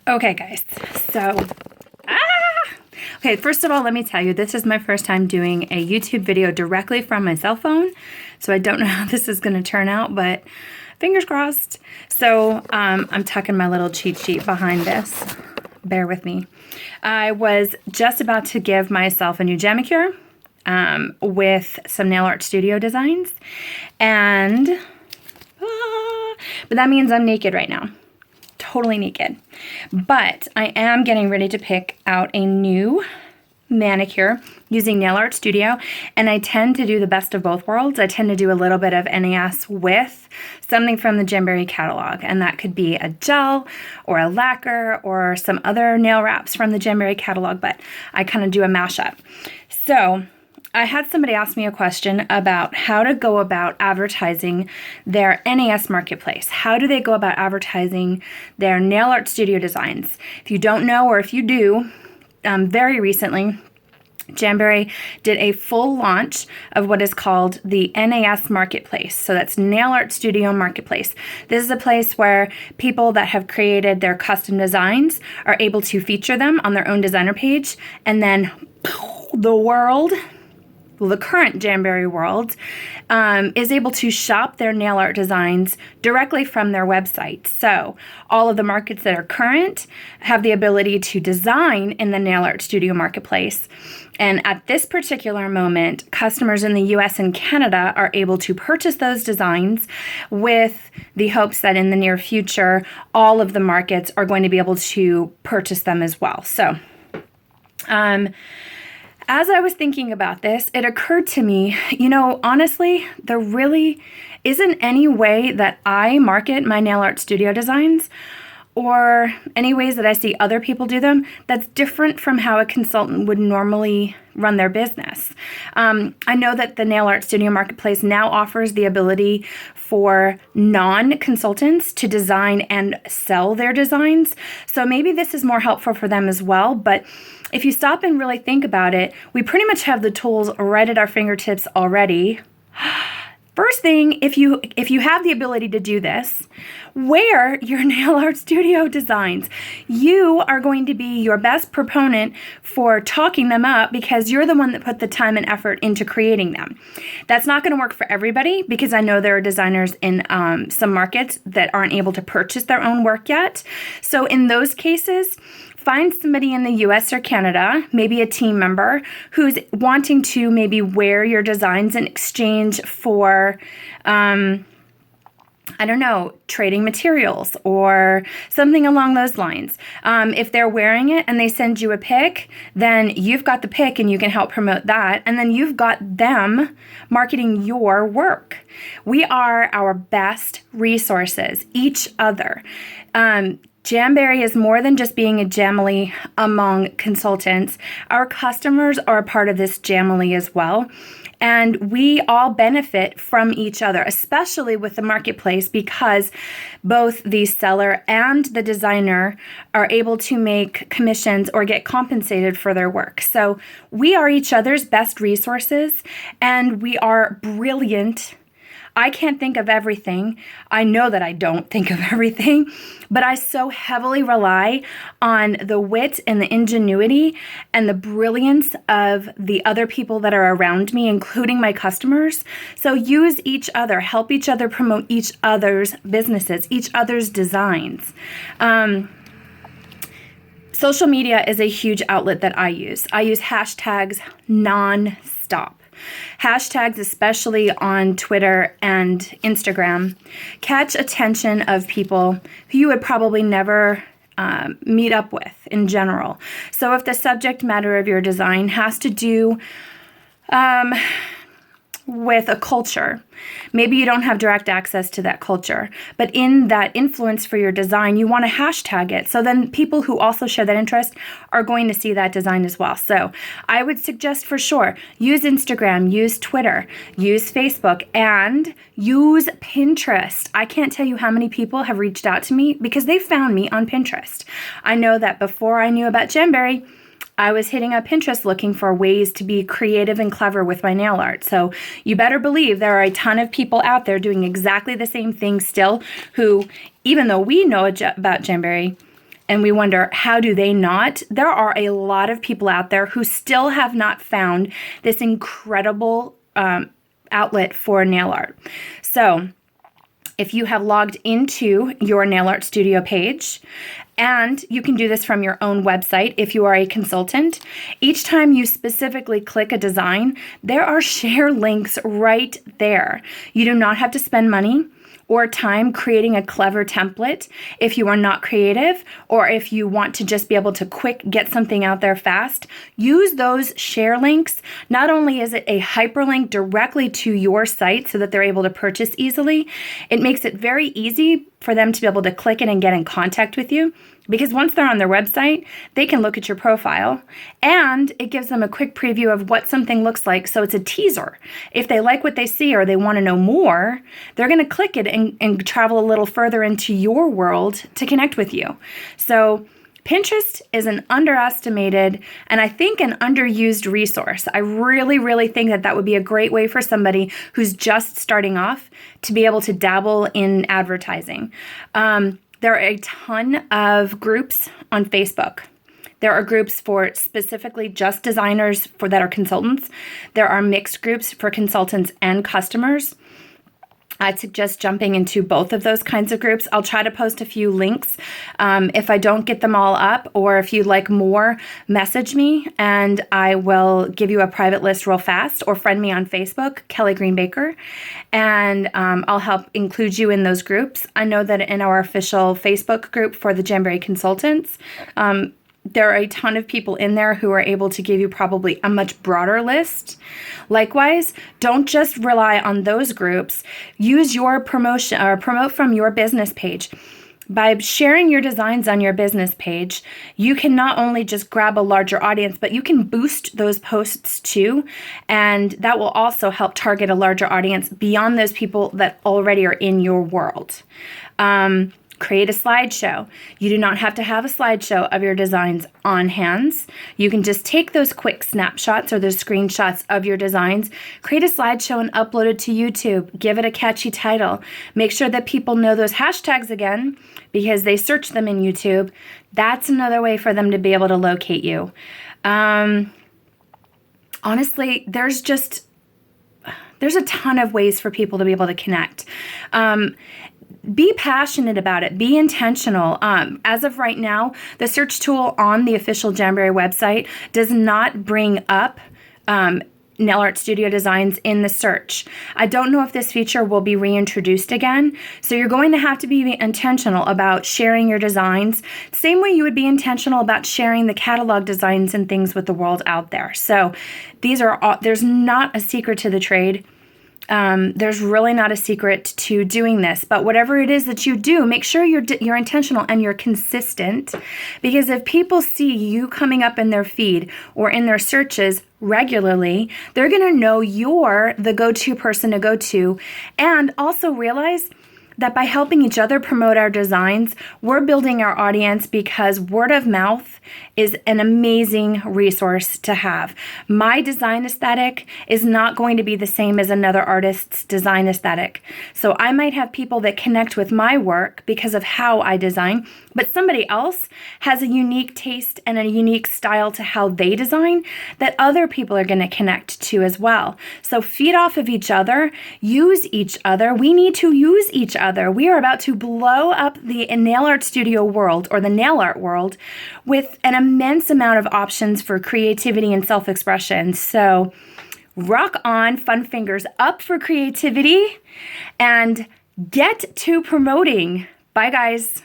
Okay, guys, so, okay, first of all, let me tell you, this is my first time doing a YouTube video directly from my cell phone, so I don't know how this is going to turn out, but fingers crossed. So, I'm tucking my little cheat sheet behind this. Bear with me. I was just about to give myself a new manicure with some nail art studio designs, and, but that means I'm naked right now. Totally naked. But I am getting ready to pick out a new manicure using Nail Art Studio, and I tend to do the best of both worlds. I tend to do a little bit of NAS with something from the Jamberry catalog, and that could be a gel or a lacquer or some other nail wraps from the Jamberry catalog, but I kind of do a mashup. So I had somebody ask me a question about how to go about advertising their NAS marketplace. How do they go about advertising their nail art studio designs? If you don't know, or if you do, very recently, Jamberry did a full launch of what is called the NAS Marketplace. So that's Nail Art Studio Marketplace. This is a place where people that have created their custom designs are able to feature them on their own designer page, and then the world, the current Jamberry world, is able to shop their nail art designs directly from their website. So all of the markets that are current have the ability to design in the Nail Art Studio Marketplace. And at this particular moment, customers in the US and Canada are able to purchase those designs with the hopes that in the near future, all of the markets are going to be able to purchase them as well. So, as I was thinking about this, it occurred to me, you know, honestly, there really isn't any way that I market my nail art studio designs, or any ways that I see other people do them, that's different from how a consultant would normally run their business. I know that the Nail Art Studio Marketplace now offers the ability for non-consultants to design and sell their designs. So maybe this is more helpful for them as well. But if you stop and really think about it, we pretty much have the tools right at our fingertips already. First thing, if you have the ability to do this, wear your nail art studio designs. You are going to be your best proponent for talking them up because you're the one that put the time and effort into creating them. That's not going to work for everybody because I know there are designers in some markets that aren't able to purchase their own work yet. So in those cases, find somebody in the US or Canada, maybe a team member, who's wanting to maybe wear your designs in exchange for, I don't know, trading materials or something along those lines. If they're wearing it and they send you a pic, then you've got the pic and you can help promote that. And then you've got them marketing your work. We are our best resources, each other. Jamberry is more than just being a Jamily among consultants. Our customers are a part of this Jamily as well. And we all benefit from each other, especially with the marketplace, because both the seller and the designer are able to make commissions or get compensated for their work. So we are each other's best resources, and we are brilliant. I can't think of everything. I know that I don't think of everything, but I so heavily rely on the wit and the ingenuity and the brilliance of the other people that are around me, including my customers. So use each other, help each other promote each other's businesses, each other's designs. Social media is a huge outlet that I use. I use hashtags non-stop. Hashtags, especially on Twitter and Instagram, catch attention of people who you would probably never meet up with in general. So if the subject matter of your design has to do with a culture, maybe you don't have direct access to that culture, but in that influence for your design, you want to hashtag it. So then people who also share that interest are going to see that design as well. So I would suggest for sure, use Instagram, use Twitter, use Facebook, and use Pinterest. I can't tell you how many people have reached out to me because they found me on Pinterest. I know that before I knew about Jamberry, I was hitting up Pinterest looking for ways to be creative and clever with my nail art. So you better believe there are a ton of people out there doing exactly the same thing still who, even though we know about Jamberry and we wonder, how do they not? There are a lot of people out there who still have not found this incredible outlet for nail art. So if you have logged into your nail art studio page, and you can do this from your own website if you are a consultant, each time you specifically click a design, there are share links right there. You do not have to spend money or time creating a clever template if you are not creative, or if you want to just be able to quick get something out there fast. Use those share links. Not only is it a hyperlink directly to your site so that they're able to purchase easily, it makes it very easy for them to be able to click it and get in contact with you. Because once they're on their website, they can look at your profile, and it gives them a quick preview of what something looks like. So it's a teaser. If they like what they see or they want to know more, they're going to click it and travel a little further into your world to connect with you. So Pinterest is an underestimated and I think an underused resource. I really, really think that that would be a great way for somebody who's just starting off to be able to dabble in advertising. There are a ton of groups on Facebook. There are groups for specifically just designers that are consultants. There are mixed groups for consultants and customers. I'd suggest jumping into both of those kinds of groups. I'll try to post a few links. If I don't get them all up, or if you'd like more, message me and I will give you a private list real fast, or friend me on Facebook, Kelly Green Baker, and I'll help include you in those groups. I know that in our official Facebook group for the Jamberry consultants, there are a ton of people in there who are able to give you probably a much broader list. Likewise, don't just rely on those groups. Use your promotion or promote from your business page. By sharing your designs on your business page, you can not only just grab a larger audience, but you can boost those posts too. And that will also help target a larger audience beyond those people that already are in your world. Create a slideshow. You do not have to have a slideshow of your designs on hands. You can just take those quick snapshots or those screenshots of your designs, create a slideshow and upload it to YouTube. Give it a catchy title. Make sure that people know those hashtags again because they search them in YouTube. That's another way for them to be able to locate you. Honestly, there's a ton of ways for people to be able to connect. Be passionate about it. Be intentional. As of right now, the search tool on the official Jamberry website does not bring up nail art studio designs in the search. I don't know if this feature will be reintroduced again. So you're going to have to be intentional about sharing your designs, same way you would be intentional about sharing the catalog designs and things with the world out there. So there's not a secret to the trade. There's really not a secret to doing this, but whatever it is that you do, make sure you're intentional and you're consistent, because if people see you coming up in their feed or in their searches regularly, they're going to know you're the go-to person to go to, and also realize that by helping each other promote our designs, we're building our audience, because word of mouth is an amazing resource to have. My design aesthetic is not going to be the same as another artist's design aesthetic. So I might have people that connect with my work because of how I design, but somebody else has a unique taste and a unique style to how they design that other people are going to connect to as well. So feed off of each other, use each other. We need to use each other. We are about to blow up the nail art studio world, or the nail art world, with an immense amount of options for creativity and self-expression. So rock on, fun fingers up for creativity, and get to promoting. Bye, guys.